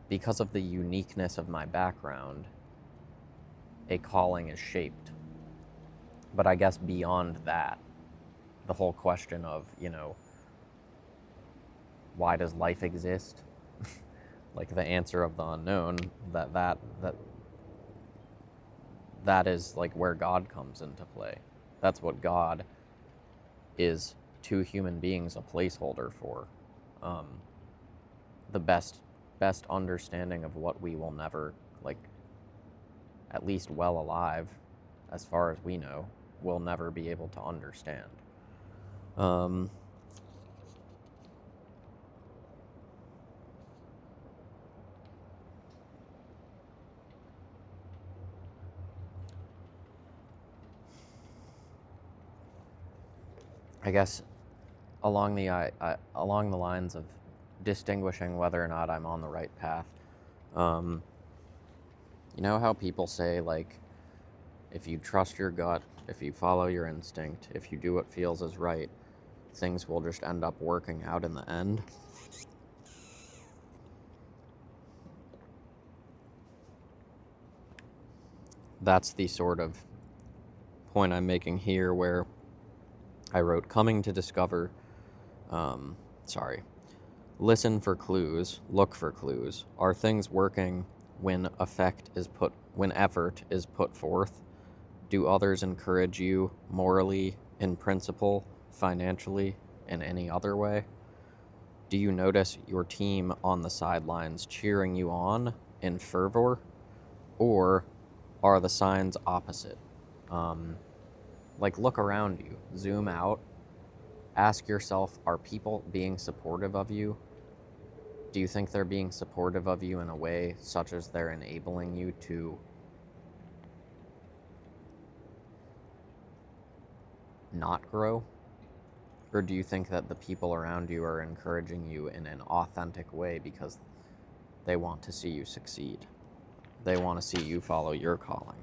because of the uniqueness of my background, a calling is shaped. But I guess beyond that, the whole question of, why does life exist? Like the answer of the unknown, that is like where God comes into play. That's what God is to human beings a placeholder for. The best understanding of what we will never, like, at least well alive, as far as we know, will never be able to understand. I guess along the lines of distinguishing whether or not I'm on the right path, you know how people say, like, if you trust your gut, if you follow your instinct, if you do what feels is right, things will just end up working out in the end? That's the sort of point I'm making here, where I wrote, coming to discover, listen for clues, look for clues. Are things working when effort is put forth? Do others encourage you morally, in principle, financially, in any other way? Do you notice your team on the sidelines cheering you on in fervor? Or are the signs opposite? Like, look around you, zoom out, ask yourself, are people being supportive of you? Do you think they're being supportive of you in a way such as they're enabling you to not grow? Or do you think that the people around you are encouraging you in an authentic way because they want to see you succeed? They want to see you follow your calling.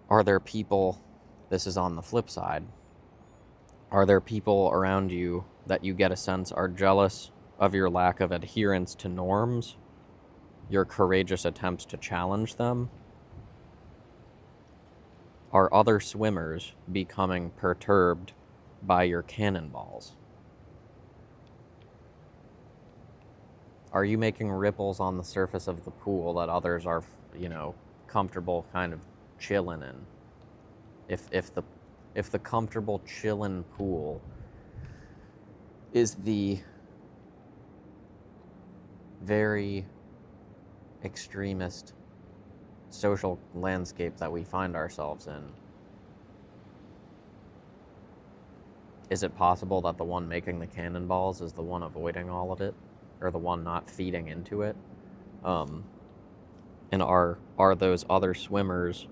Are there people, this is on the flip side, are there people around you that you get a sense are jealous of your lack of adherence to norms, your courageous attempts to challenge them? Are other swimmers becoming perturbed by your cannonballs? Are you making ripples on the surface of the pool that others are, comfortable kind of chilling in? If the comfortable chillin' pool is the very extremist social landscape that we find ourselves in, is it possible that the one making the cannonballs is the one avoiding all of it, or the one not feeding into it? And are those other swimmers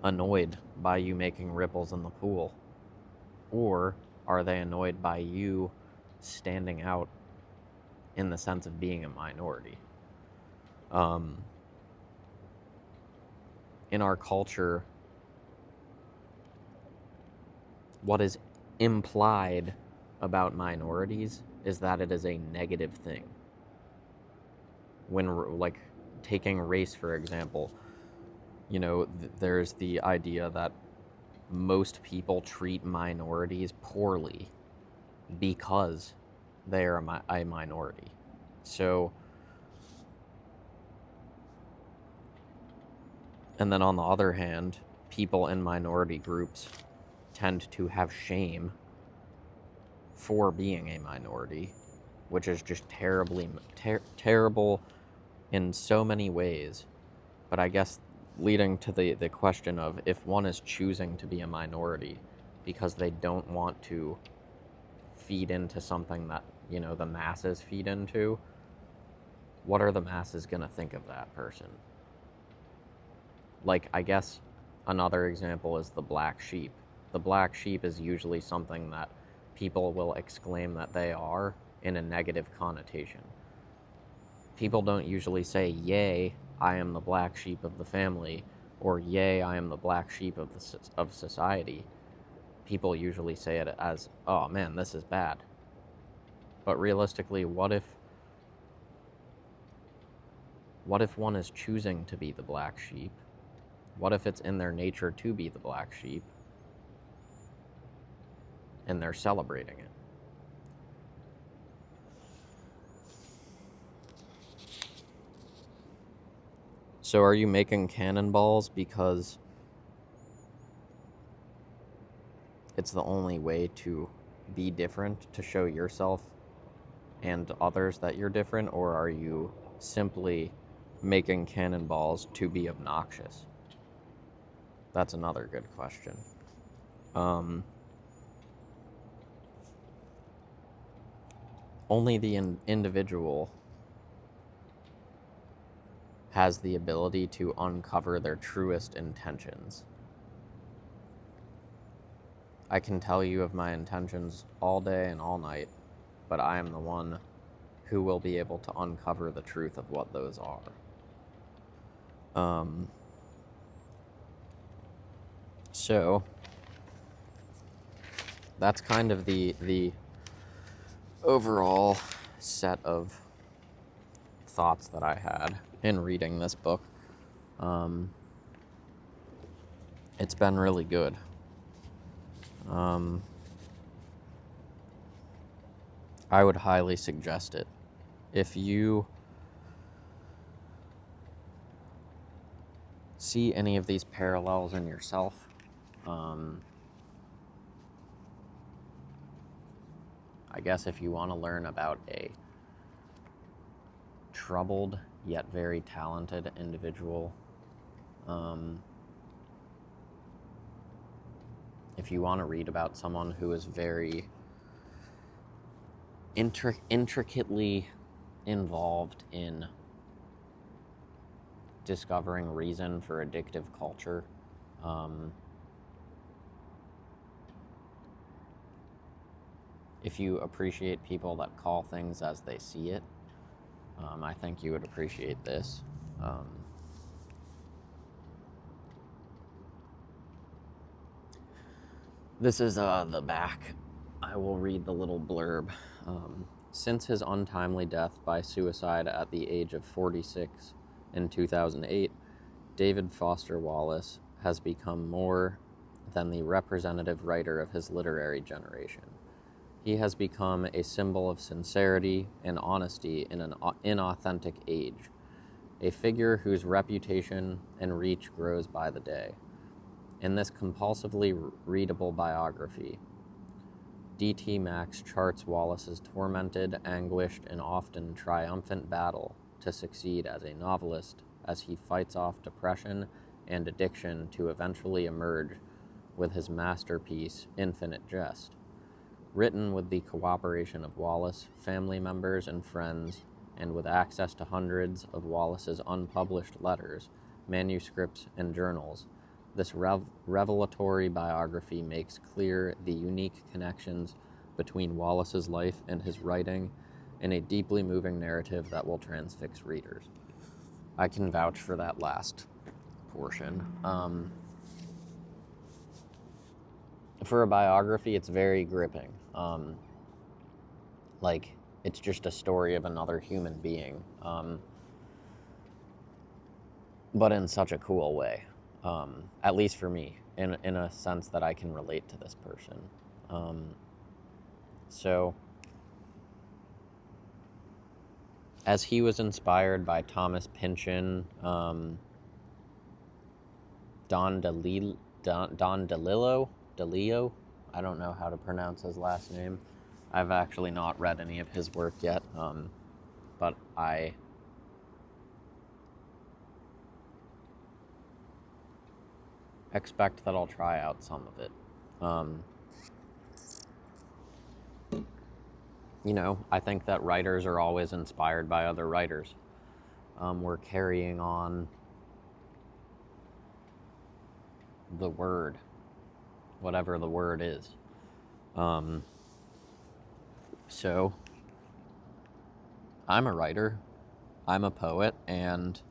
annoyed by you making ripples in the pool? Or are they annoyed by you standing out in the sense of being a minority? In our culture, what is implied about minorities is that it is a negative thing. When, like, taking race, for example, there's the idea that most people treat minorities poorly because they are a minority. So, and then on the other hand, people in minority groups tend to have shame for being a minority, which is just terrible in so many ways. But I guess leading to the question of, if one is choosing to be a minority because they don't want to feed into something that, the masses feed into, what are the masses going to think of that person? Like, I guess another example is the black sheep. The black sheep is usually something that people will exclaim that they are in a negative connotation. People don't usually say, "Yay, I am the black sheep of the family," or "Yay, I am the black sheep of society." People usually say it as, "Oh man, this is bad." But realistically, what if one is choosing to be the black sheep? What if it's in their nature to be the black sheep, and they're celebrating it? So are you making cannonballs because it's the only way to be different, to show yourself and others that you're different? Or are you simply making cannonballs to be obnoxious? That's another good question. Only the individual has the ability to uncover their truest intentions. I can tell you of my intentions all day and all night, but I am the one who will be able to uncover the truth of what those are. So that's kind of the overall set of thoughts that I had in reading this book. It's been really good. I would highly suggest it. If you see any of these parallels in yourself, I guess if you want to learn about a troubled yet very talented individual, if you want to read about someone who is very intricately involved in discovering reason for addictive culture, if you appreciate people that call things as they see it, I think you would appreciate this. This is the back. I will read the little blurb. Since his untimely death by suicide at the age of 46 in 2008, David Foster Wallace has become more than the representative writer of his literary generation. He has become a symbol of sincerity and honesty in an inauthentic age, a figure whose reputation and reach grows by the day. In this compulsively readable biography, D.T. Max charts Wallace's tormented, anguished, and often triumphant battle to succeed as a novelist as he fights off depression and addiction to eventually emerge with his masterpiece, Infinite Jest. Written with the cooperation of Wallace, family members, and friends, and with access to hundreds of Wallace's unpublished letters, manuscripts, and journals, this revelatory biography makes clear the unique connections between Wallace's life and his writing in a deeply moving narrative that will transfix readers. I can vouch for that last portion. For a biography, it's very gripping. Like, it's just a story of another human being, but in such a cool way, at least for me, in a sense that I can relate to this person. So, as he was inspired by Thomas Pynchon, Don DeLillo, I don't know how to pronounce his last name. I've actually not read any of his work yet, but I expect that I'll try out some of it. I think that writers are always inspired by other writers. We're carrying on the word, whatever the word is. So, I'm a writer, I'm a poet, and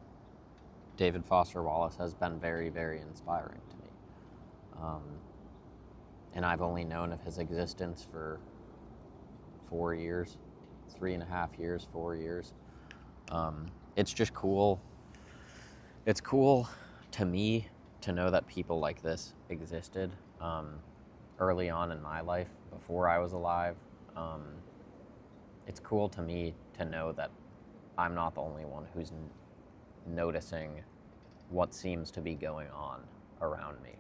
David Foster Wallace has been very, very inspiring to me. And I've only known of his existence for 4 years, 3.5 years, 4 years. It's just cool. It's cool to me to know that people like this existed early on in my life, before I was alive. It's cool to me to know that I'm not the only one who's noticing what seems to be going on around me.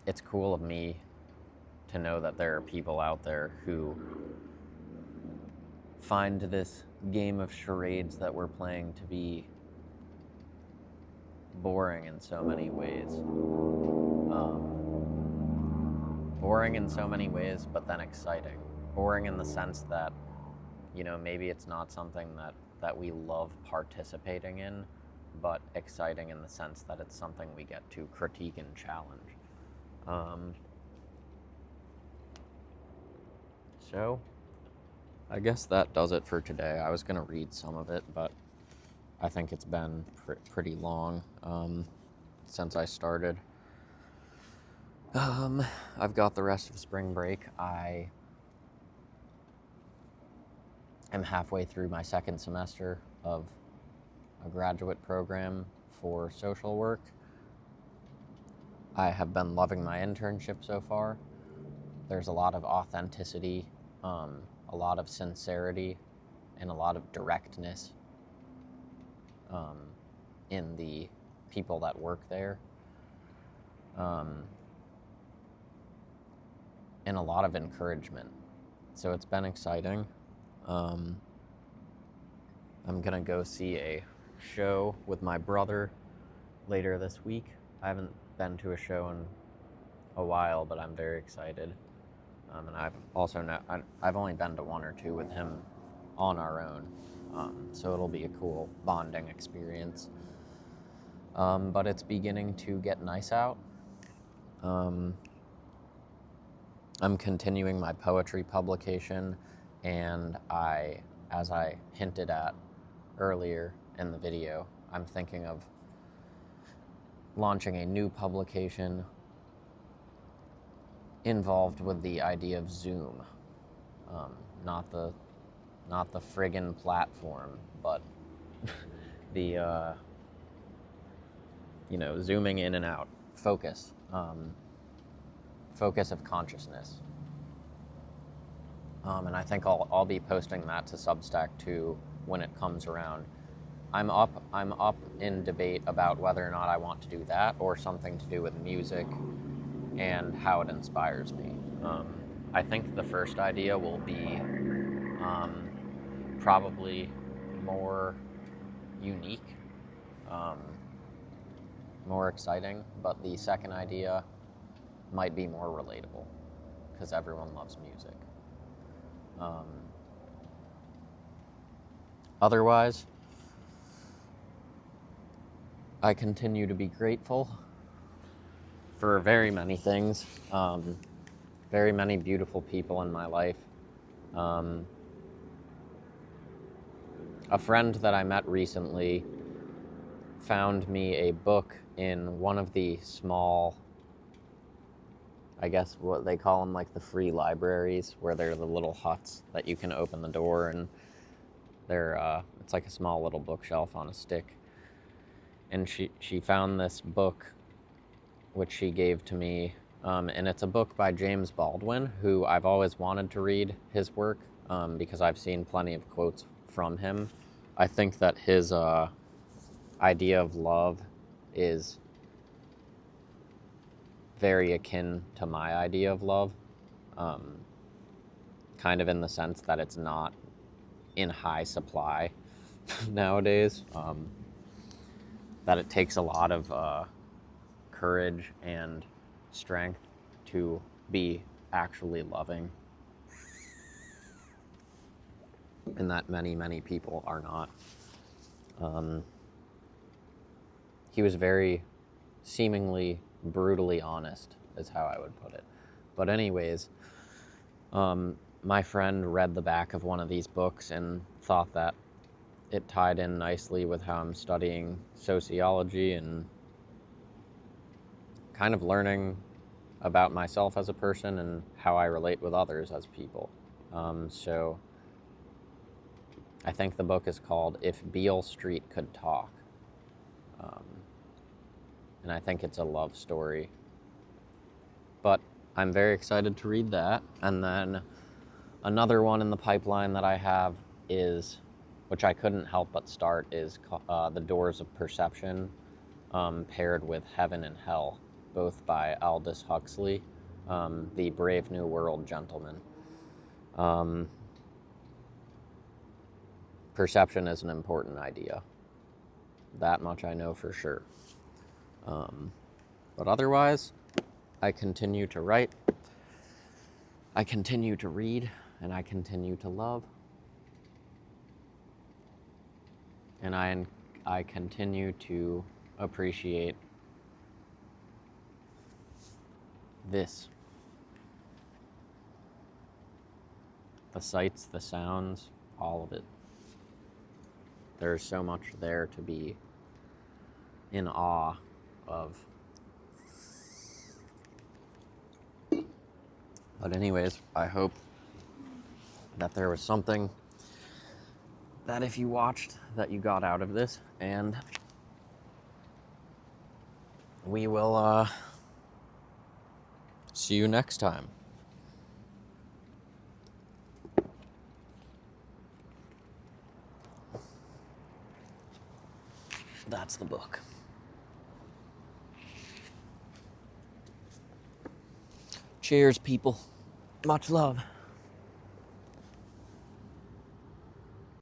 It's cool of me to know that there are people out there who find this game of charades that we're playing to be boring in so many ways. Boring in so many ways, but then exciting. Boring in the sense that, maybe it's not something that we love participating in, but exciting in the sense that it's something we get to critique and challenge. So, I guess that does it for today. I was going to read some of it, but I think it's been pretty long since I started. I've got the rest of spring break. I am halfway through my second semester of a graduate program for social work. I have been loving my internship so far. There's a lot of authenticity, a lot of sincerity, and a lot of directness in the people that work there. And a lot of encouragement. So it's been exciting. I'm gonna go see a show with my brother later this week. I haven't been to a show in a while, but I'm very excited. And I've only been to one or two with him on our own. So it'll be a cool bonding experience. But it's beginning to get nice out. I'm continuing my poetry publication, and as I hinted at earlier in the video, I'm thinking of launching a new publication involved with the idea of Zoom. Not the friggin' platform, but the zooming in and out, focus of consciousness. And I think I'll be posting that to Substack too when it comes around. I'm up in debate about whether or not I want to do that or something to do with music and how it inspires me. I think the first idea will be probably more unique, more exciting, but the second idea might be more relatable because everyone loves music. Otherwise, I continue to be grateful for very many things, very many beautiful people in my life. A friend that I met recently found me a book in one of the small, I guess what they call them, like the free libraries, where they're the little huts that you can open the door and it's like a small little bookshelf on a stick. And she found this book, which she gave to me, and it's a book by James Baldwin, who I've always wanted to read his work, because I've seen plenty of quotes from him. I think that his idea of love is very akin to my idea of love, kind of in the sense that it's not in high supply nowadays, that it takes a lot of courage and strength to be actually loving, and that many people are not. He was very seemingly brutally honest, is how I would put it. But anyways, my friend read the back of one of these books and thought that it tied in nicely with how I'm studying sociology and kind of learning about myself as a person and how I relate with others as people. So I think the book is called If Beale Street Could Talk. And I think it's a love story. But I'm very excited to read that. And then another one in the pipeline that I have is, which I couldn't help but start, is The Doors of Perception, paired with Heaven and Hell, both by Aldous Huxley, the Brave New World gentleman. Perception is an important idea. That much I know for sure. But otherwise, I continue to write, I continue to read, and I continue to love. And I continue to appreciate this. The sights, the sounds, all of it. There's so much there to be in awe of. But anyways, I hope that there was something that if you watched that you got out of this, and we will see you next time. That's the book. Cheers, people. Much love.